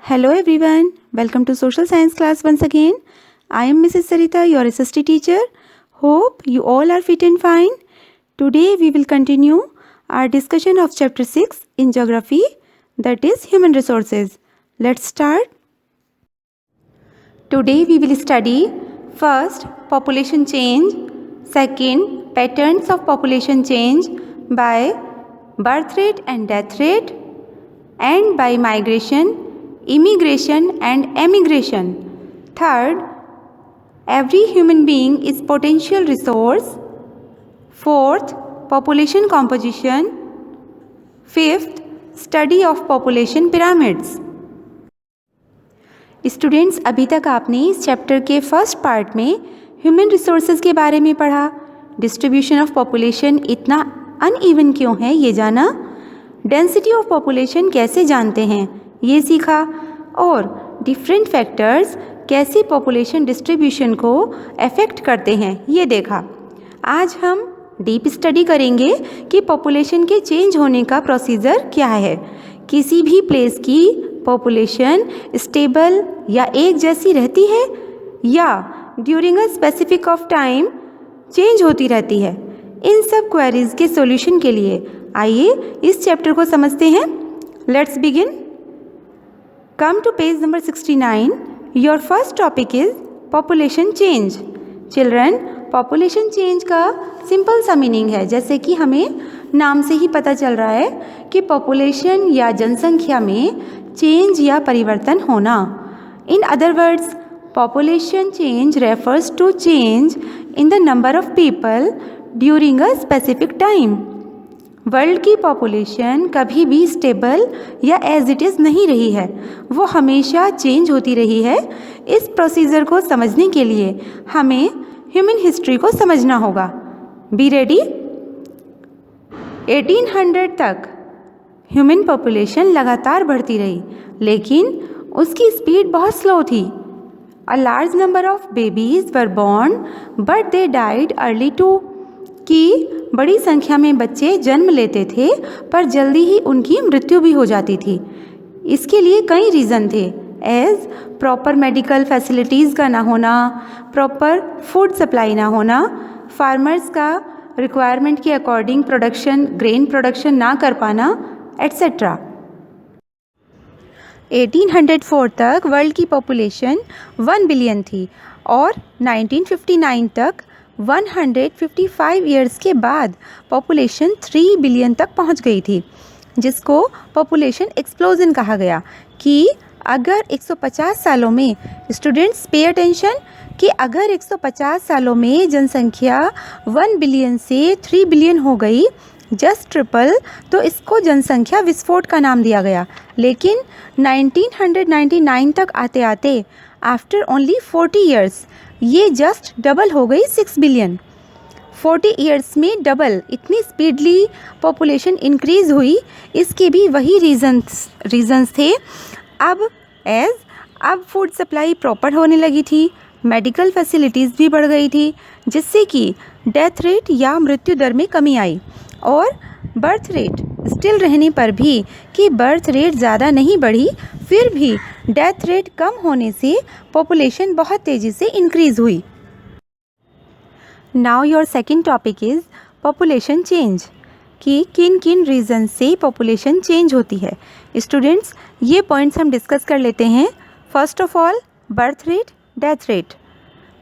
Hello everyone, welcome to Social Science class once again. I am Mrs. Sarita, your SST teacher. Hope you all are fit and fine. Today we will continue our discussion of chapter 6 in geography, that is human resources. Let's start. Today we will study first population change, second patterns of population change by birth rate and death rate, and by migration, immigration and emigration. Third, every human being is potential resource. Fourth, population composition. Fifth, study of population pyramids. Students, अभी तक आपने इस chapter के first part में human resources के बारे में पढ़ा. डिस्ट्रीब्यूशन ऑफ पॉपुलेशन इतना अनइवन क्यों है ये जाना. डेंसिटी ऑफ पॉपुलेशन कैसे जानते हैं ये सीखा. और डिफरेंट फैक्टर्स कैसे पॉपुलेशन डिस्ट्रीब्यूशन को अफेक्ट करते हैं ये देखा. आज हम डीप स्टडी करेंगे कि पॉपुलेशन के चेंज होने का प्रोसीजर क्या है. किसी भी प्लेस की पॉपुलेशन स्टेबल या एक जैसी रहती है या during a specific of time change होती रहती है. इन सब क्वेरीज के सॉल्यूशन के लिए आइए इस चैप्टर को समझते हैं. Let's begin. Come to page number 69. Your first topic is population change. Children, population change का सिंपल सा मीनिंग है, जैसे कि हमें नाम से ही पता चल रहा है कि पॉपुलेशन या जनसंख्या में चेंज या परिवर्तन होना. In other words, population change refers to change in the number of people during a specific time. World की पॉपुलेशन कभी भी स्टेबल या एज इट इज़ नहीं रही है, वो हमेशा चेंज होती रही है. इस प्रोसीजर को समझने के लिए हमें ह्यूमन हिस्ट्री को समझना होगा. Be ready. 1800 तक ह्यूमन पॉपुलेशन लगातार बढ़ती रही, लेकिन उसकी स्पीड बहुत स्लो थी. A large number of babies were born but they died early too. कि बड़ी संख्या में बच्चे जन्म लेते थे पर जल्दी ही उनकी मृत्यु भी हो जाती थी. इसके लिए कई रीज़न थे, एज प्रॉपर मेडिकल फैसिलिटीज़ का ना होना, प्रॉपर फूड सप्लाई ना होना, फार्मर्स का रिक्वायरमेंट के अकॉर्डिंग प्रोडक्शन ग्रेन प्रोडक्शन ना कर पाना, एट्सेट्रा. 1804 तक वर्ल्ड की पॉपुलेशन 1 बिलियन थी और 1959 तक 155 ईयर्स के बाद पॉपुलेशन 3 बिलियन तक पहुंच गई थी, जिसको पॉपुलेशन एक्सप्लोजन कहा गया. कि अगर 150 सालों में, स्टूडेंट्स पे अटेंशन, कि अगर 150 सालों में जनसंख्या 1 बिलियन से 3 बिलियन हो गई, जस्ट ट्रिपल, तो इसको जनसंख्या विस्फोट का नाम दिया गया. लेकिन 1999 तक आते आते आफ्टर ओनली 40 ईयर्स ये जस्ट डबल हो गई 6 बिलियन. 40 ईयर्स में डबल, इतनी स्पीडली पॉपुलेशन इंक्रीज हुई. इसके भी वही रीजंस थे. अब फूड सप्लाई प्रॉपर होने लगी थी, मेडिकल फैसिलिटीज़ भी बढ़ गई थी, जिससे कि डेथ रेट या मृत्यु दर में कमी आई. और बर्थ रेट स्टिल रहने पर भी कि बर्थ रेट ज़्यादा नहीं बढ़ी, फिर भी डेथ रेट कम होने से पॉपुलेशन बहुत तेज़ी से इंक्रीज़ हुई. Now your second topic is population change. कि किन किन रीज़न से पॉपुलेशन चेंज होती है. स्टूडेंट्स, ये पॉइंट्स हम डिस्कस कर लेते हैं. First of all, birth rate, death rate.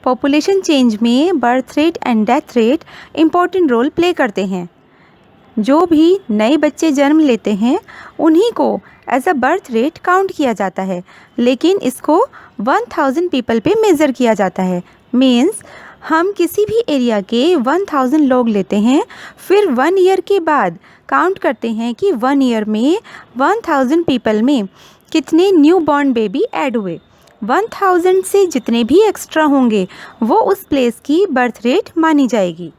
Population change में birth rate and death rate important role play करते हैं. जो भी नए बच्चे जन्म लेते हैं उन्हीं को as a birth rate count किया जाता है, लेकिन इसको 1000 पीपल पे मेज़र किया जाता है. मीन्स हम किसी भी एरिया के 1000 लोग लेते हैं, फिर 1 ईयर के बाद काउंट करते हैं कि 1 ईयर में 1000 पीपल में कितने न्यू बॉर्न बेबी ऐड हुए. 1000 से जितने भी एक्स्ट्रा होंगे वो उस प्लेस की बर्थ रेट मानी जाएगी.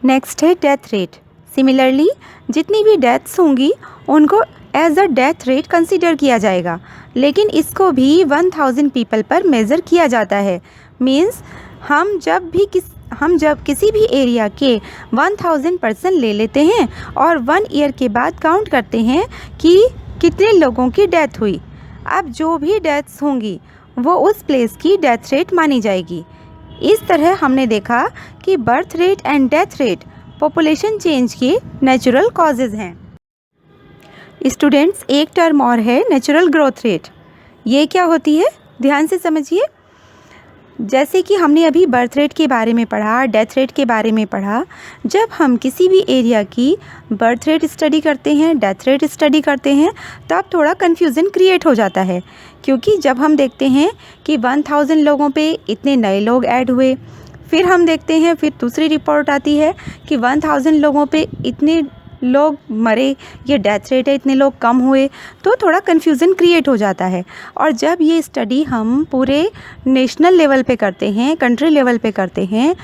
नेक्स्ट है डेथ रेट. सिमिलरली जितनी भी डेथ्स होंगी उनको as a death rate consider किया जाएगा, लेकिन इसको भी 1000 पीपल पर मेज़र किया जाता है. मीन्स हम जब किसी भी एरिया के 1000 पर्सन ले लेते हैं और 1 ईयर के बाद काउंट करते हैं कि कितने लोगों की डेथ हुई। अब जो भी डेथ्स होंगी वो उस प्लेस की डेथ रेट मानी जाएगी। इस तरह हमने देखा कि birth rate and death rate population change के नेचुरल कॉजेज़ हैं। स्टूडेंट्स, एक टर्म और है नेचुरल ग्रोथ रेट। ये क्या होती है, ध्यान से समझिए। जैसे कि हमने अभी बर्थ रेट के बारे में पढ़ा, डेथ रेट के बारे में पढ़ा। जब हम किसी भी एरिया की बर्थ रेट स्टडी करते हैं, डेथ रेट स्टडी करते हैं, तब थोड़ा कन्फ्यूज़न क्रिएट हो जाता है, क्योंकि जब हम देखते हैं कि 1000 लोगों पे इतने नए लोग ऐड हुए, फिर हम देखते हैं फिर दूसरी रिपोर्ट आती है कि 1000 लोगों पे इतने लोग मरे, ये डेथ रेट है, इतने लोग कम हुए, तो थोड़ा कन्फ्यूज़न क्रिएट हो जाता है। और जब ये स्टडी हम पूरे नेशनल लेवल पे करते हैं, कंट्री लेवल पे करते हैं,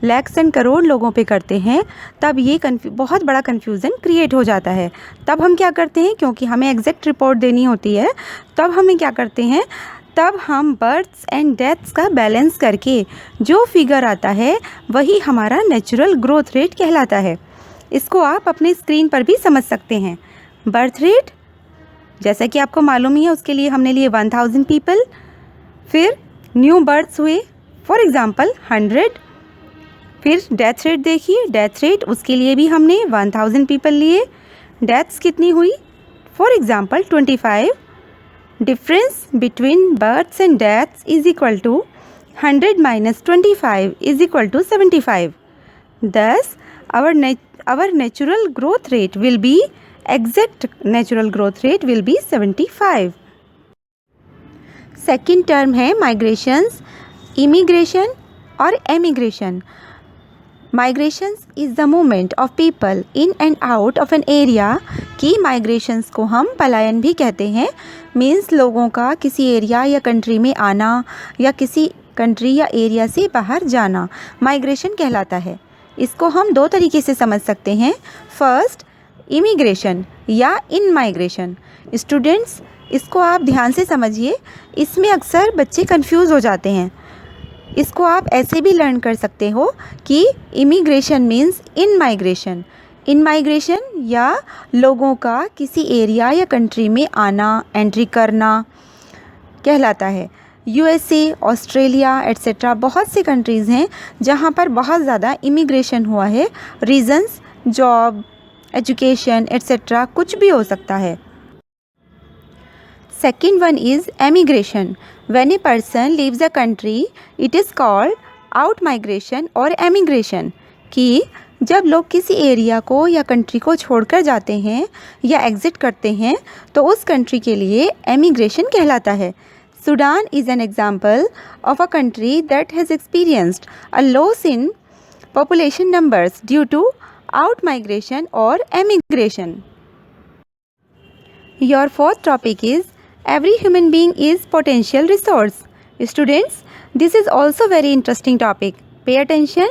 लैक्स एंड करोड़ लोगों पे करते हैं, तब ये बहुत बड़ा कन्फ्यूज़न क्रिएट हो जाता है। तब हम क्या करते हैं, क्योंकि हमें एग्जैक्ट रिपोर्ट देनी होती है, तब हमें क्या करते हैं, तब हम बर्थ्स एंड डेथ्स का बैलेंस करके जो फिगर आता है वही हमारा नेचुरल ग्रोथ रेट कहलाता है। इसको आप अपने स्क्रीन पर भी समझ सकते हैं। बर्थ रेट, जैसा कि आपको मालूम ही है, उसके लिए हमने लिए 1000 पीपल। फिर न्यू बर्थ्स हुए, फॉर एग्ज़ाम्पल 100। फिर डेथ रेट देखिए, डेथ रेट उसके लिए भी हमने 1000 पीपल लिए। डेथ्स कितनी हुई, for example 25। Difference between births and deaths is equal to 100 minus 25 is equal to 75। Thus, our natural growth rate will be, exact natural growth rate will be 75. Second term है migrations, immigration और emigration. Migrations is the movement of people in and out of an area. की migrations को हम पलायन भी कहते हैं। Means लोगों का किसी एरिया या कंट्री में आना या किसी कंट्री या एरिया से बाहर जाना माइग्रेशन कहलाता है। इसको हम दो तरीके से समझ सकते हैं। फर्स्ट, इमिग्रेशन या इन माइग्रेशन। स्टूडेंट्स, इसको आप ध्यान से समझिए, इसमें अक्सर बच्चे कंफ्यूज हो जाते हैं। इसको आप ऐसे भी लर्न कर सकते हो कि immigration means in migration. In migration या लोगों का किसी एरिया या कंट्री में आना, एंट्री करना कहलाता है। USA, ऑस्ट्रेलिया एट्सेट्रा बहुत से कंट्रीज़ हैं जहाँ पर बहुत ज़्यादा इमिग्रेशन हुआ है। रीजंस जॉब, एजुकेशन एट्सेट्रा कुछ भी हो सकता है। Second one is emigration. When a person leaves a country it is called out migration और एमिग्रेशन। कि जब लोग किसी एरिया को या कंट्री को छोड़कर जाते हैं या एग्ज़िट करते हैं तो उस कंट्री के लिए एमिग्रेशन कहलाता है। Sudan is an example of a country that has experienced a loss in population numbers due to out-migration or emigration. Your fourth topic is every human being is potential resource. Students, this is also very interesting topic. Pay attention.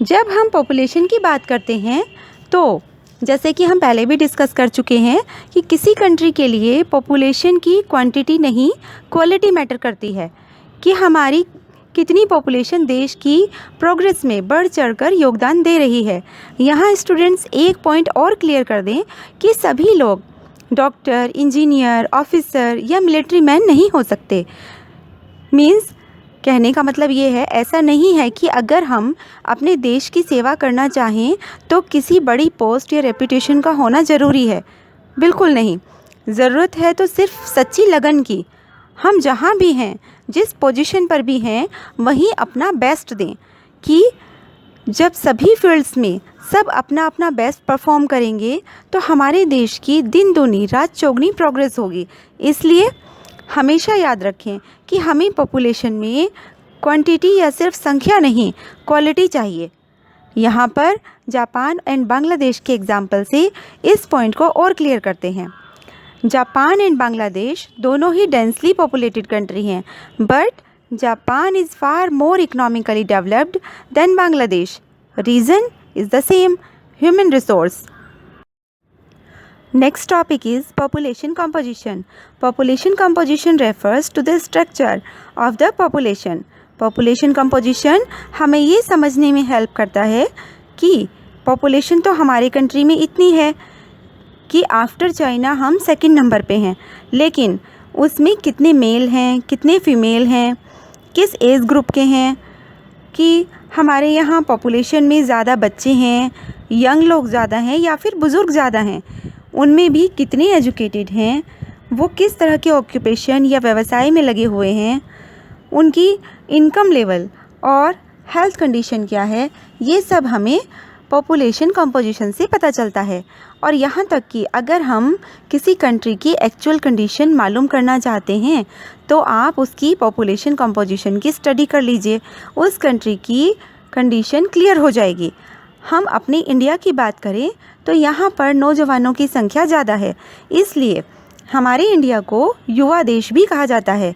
जब हम population की बात करते हैं तो जैसे कि हम पहले भी डिस्कस कर चुके हैं कि किसी कंट्री के लिए पॉपुलेशन की क्वांटिटी नहीं, क्वालिटी मैटर करती है कि हमारी कितनी पॉपुलेशन देश की प्रोग्रेस में बढ़ चढ़कर योगदान दे रही है। यहाँ स्टूडेंट्स एक पॉइंट और क्लियर कर दें कि सभी लोग डॉक्टर, इंजीनियर, ऑफिसर या मिलिट्री मैन नहीं हो सकते। मीन्स कहने का मतलब ये है, ऐसा नहीं है कि अगर हम अपने देश की सेवा करना चाहें तो किसी बड़ी पोस्ट या रेपुटेशन का होना ज़रूरी है। बिल्कुल नहीं, ज़रूरत है तो सिर्फ सच्ची लगन की। हम जहाँ भी हैं, जिस पोजीशन पर भी हैं, वहीं अपना बेस्ट दें। कि जब सभी फील्ड्स में सब अपना अपना बेस्ट परफॉर्म करेंगे तो हमारे देश की दिन दूनी रात चौगनी प्रोग्रेस होगी। इसलिए हमेशा याद रखें कि हमें पॉपुलेशन में क्वांटिटी या सिर्फ संख्या नहीं, क्वालिटी चाहिए। यहाँ पर जापान एंड बांग्लादेश के एग्जाम्पल से इस पॉइंट को और क्लियर करते हैं। जापान एंड बांग्लादेश दोनों ही डेंसली पॉपुलेटेड कंट्री हैं, but Japan is far more economically developed than Bangladesh. Reason is the same, human resource. Next topic is population composition. Population composition refers to the structure of the population. Population composition हमें ये समझने में help करता है कि population तो हमारे country में इतनी है, कि आफ्टर चाइना हम सेकंड नंबर पे हैं, लेकिन उसमें कितने मेल हैं, कितने फीमेल हैं, किस एज ग्रुप के हैं, कि हमारे यहाँ पॉपुलेशन में ज़्यादा बच्चे हैं, यंग लोग ज़्यादा हैं या फिर बुज़ुर्ग ज़्यादा हैं, उनमें भी कितने एजुकेटेड हैं, वो किस तरह के ऑक्यूपेशन या व्यवसाय में लगे हुए हैं, उनकी इनकम लेवल और हेल्थ कंडीशन क्या है, ये सब हमें पॉपुलेशन कंपोजिशन से पता चलता है। और यहाँ तक कि अगर हम किसी कंट्री की एक्चुअल कंडीशन मालूम करना चाहते हैं तो आप उसकी पॉपुलेशन कंपोजिशन की स्टडी कर लीजिए, उस कंट्री की कंडीशन क्लियर हो जाएगी। हम अपनी इंडिया की बात करें तो यहाँ पर नौजवानों की संख्या ज़्यादा है, इसलिए हमारे इंडिया को युवा देश भी कहा जाता है।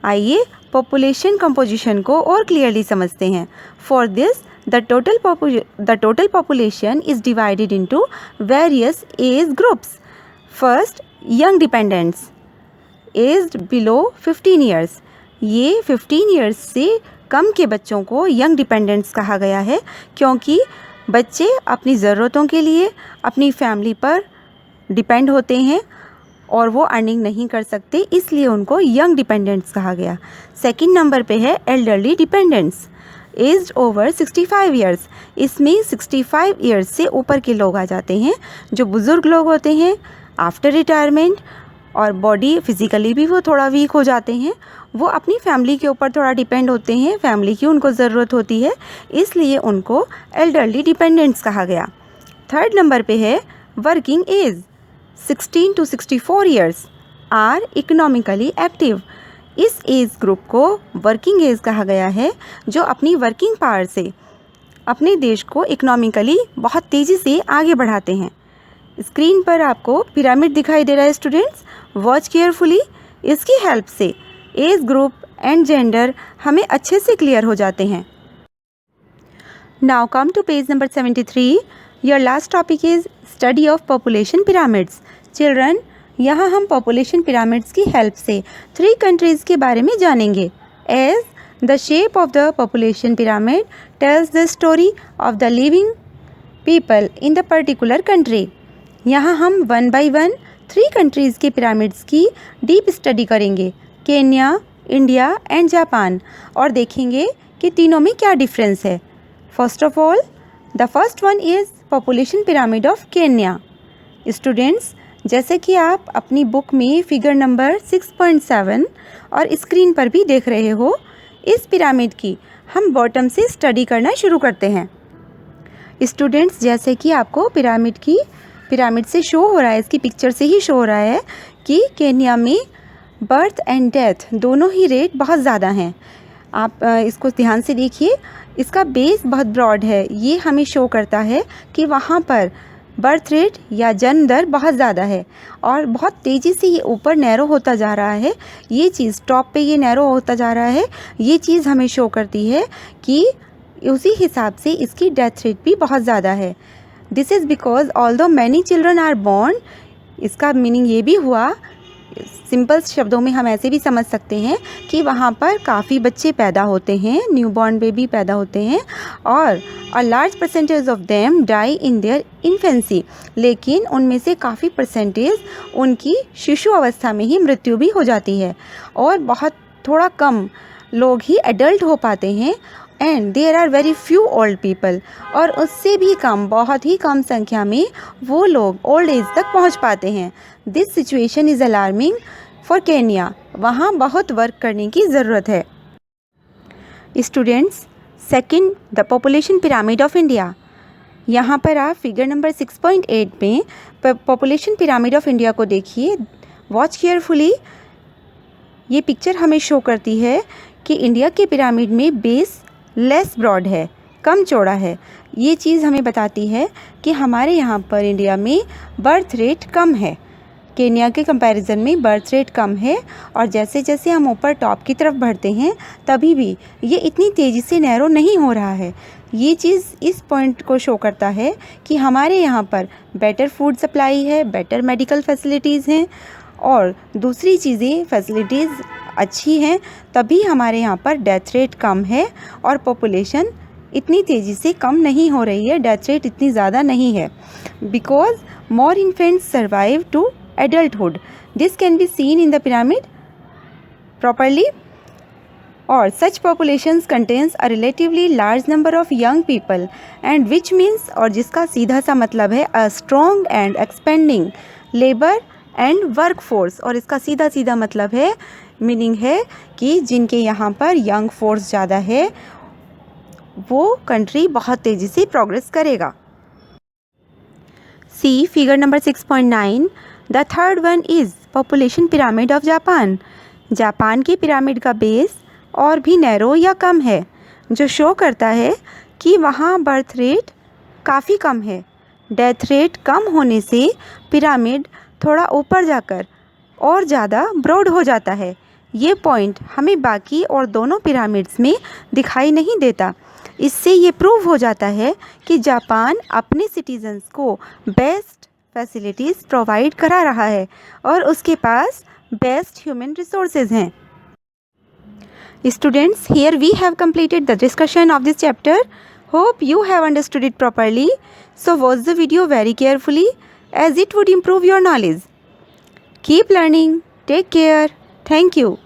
आइए पॉपुलेशन कंपोजिशन को और क्लियरली समझते हैं। For this the total population is divided into various age groups. First, young dependents aged below 15 years. ये 15 years से कम के बच्चों को young dependents कहा गया है, क्योंकि बच्चे अपनी ज़रूरतों के लिए अपनी फैमिली पर डिपेंड होते हैं और वो अर्निंग नहीं कर सकते, इसलिए उनको यंग डिपेंडेंट्स कहा गया। सेकंड नंबर पे है elderly dependents aged over 65 years. इसमें 65 ईयर्स से ऊपर के लोग आ जाते हैं, जो बुज़ुर्ग लोग होते हैं आफ्टर रिटायरमेंट और बॉडी फिज़िकली भी वो थोड़ा वीक हो जाते हैं, वो अपनी फैमिली के ऊपर थोड़ा डिपेंड होते हैं, फैमिली की उनको ज़रूरत होती है, इसलिए उनको एल्डरली डिपेंडेंट्स कहा गया। थर्ड नंबर पे है working age 16 to 64 years are economically active. इस एज ग्रुप को वर्किंग एज कहा गया है, जो अपनी वर्किंग पावर से अपने देश को इकोनॉमिकली बहुत तेज़ी से आगे बढ़ाते हैं। स्क्रीन पर आपको पिरामिड दिखाई दे रहा है स्टूडेंट्स, वॉच केयरफुली। इसकी हेल्प से एज ग्रुप एंड जेंडर हमें अच्छे से क्लियर हो जाते हैं। Now come to page number 73। Your last topic is study of population pyramids. Children, यहाँ हम पॉपुलेशन पिरामिड्स की हेल्प से 3 कंट्रीज़ के बारे में जानेंगे। As the shape of the population pyramid tells the story of the living people in the particular country. यहाँ हम 1 by 1 3 कंट्रीज़ के पिरामिड्स की डीप स्टडी करेंगे, केन्या, इंडिया एंड जापान, और देखेंगे कि तीनों में क्या डिफरेंस है। First of all, the first one is population pyramid of Kenya. Students, जैसे कि आप अपनी बुक में फिगर नंबर 6.7 और स्क्रीन पर भी देख रहे हो, इस पिरामिड की हम बॉटम से स्टडी करना शुरू करते हैं। स्टूडेंट्स, जैसे कि आपको पिरामिड से शो हो रहा है, इसकी पिक्चर से ही शो हो रहा है कि केन्या में बर्थ एंड डेथ दोनों ही रेट बहुत ज़्यादा हैं। आप इसको ध्यान से देखिए, इसका बेस बहुत ब्रॉड है, ये हमें शो करता है कि वहाँ पर बर्थ रेट या जन्म दर बहुत ज़्यादा है और बहुत तेज़ी से ये ऊपर नैरो होता जा रहा है। ये चीज़ टॉप पे ये नैरो होता जा रहा है, ये चीज़ हमें शो करती है कि उसी हिसाब से इसकी डेथ रेट भी बहुत ज़्यादा है। This is because although many children are born. इसका मीनिंग ये भी हुआ, सिंपल शब्दों में हम ऐसे भी समझ सकते हैं कि वहाँ पर काफ़ी बच्चे पैदा होते हैं, न्यूबॉर्न बेबी पैदा होते हैं, और a large percentage of them die in their infancy. लेकिन उनमें से काफ़ी परसेंटेज उनकी शिशु अवस्था में ही मृत्यु भी हो जाती है, और बहुत थोड़ा कम लोग ही एडल्ट हो पाते हैं। And there are very few old people, और उससे भी कम, बहुत ही कम संख्या में वो लोग ओल्ड एज तक पहुंच पाते हैं। This situation is alarming for Kenya. वहाँ बहुत वर्क करने की ज़रूरत है। Students, second, the population pyramid of India. यहाँ पर आप फिगर नंबर 6.8 में पॉपुलेशन पिरामिड ऑफ इंडिया को देखिए, वॉच केयरफुली। ये पिक्चर हमें शो करती है कि इंडिया के पिरामिड में बेस लेस ब्रॉड है, कम चौड़ा है। ये चीज़ हमें बताती है कि हमारे यहाँ पर इंडिया में बर्थ रेट कम है, केन्या के कंपैरिजन में बर्थ रेट कम है, और जैसे जैसे हम ऊपर टॉप की तरफ बढ़ते हैं तभी भी ये इतनी तेज़ी से नैरो नहीं हो रहा है। ये चीज़ इस पॉइंट को शो करता है कि हमारे यहाँ पर बेटर फूड सप्लाई है, बेटर मेडिकल फैसिलिटीज़ हैं, और दूसरी चीज़ें फैसिलिटीज़ अच्छी हैं, तभी हमारे यहाँ पर डेथ रेट कम है और पॉपुलेशन इतनी तेज़ी से कम नहीं हो रही है, डेथ रेट इतनी ज़्यादा नहीं है, because more infants survive to adulthood, this can be seen in the pyramid properly. और such populations contains a relatively large number of young people and which means, और जिसका सीधा सा मतलब है a strong and expanding labor and workforce, और इसका सीधा सीधा मतलब है, मीनिंग है कि जिनके यहाँ पर यंग फोर्स ज़्यादा है वो कंट्री बहुत तेज़ी से प्रोग्रेस करेगा। See figure number 6.9, the third one is population pyramid of Japan. Japan के पिरामिड का बेस और भी नैरो या कम है, जो शो करता है कि वहाँ बर्थ रेट काफ़ी कम है। डेथ रेट कम होने से पिरामिड थोड़ा ऊपर जाकर और ज़्यादा ब्रॉड हो जाता है। ये पॉइंट हमें बाकी और दोनों पिरामिड्स में दिखाई नहीं देता। इससे ये प्रूव हो जाता है कि जापान अपने सिटीजन्स को बेस्ट फैसिलिटीज़ प्रोवाइड करा रहा है और उसके पास बेस्ट ह्यूमन रिसोर्सेज हैं। Students, here we have completed the discussion of this chapter. Hope you have understood it properly. So watch the video very carefully as it would improve your knowledge. Keep learning. Take care. Thank you.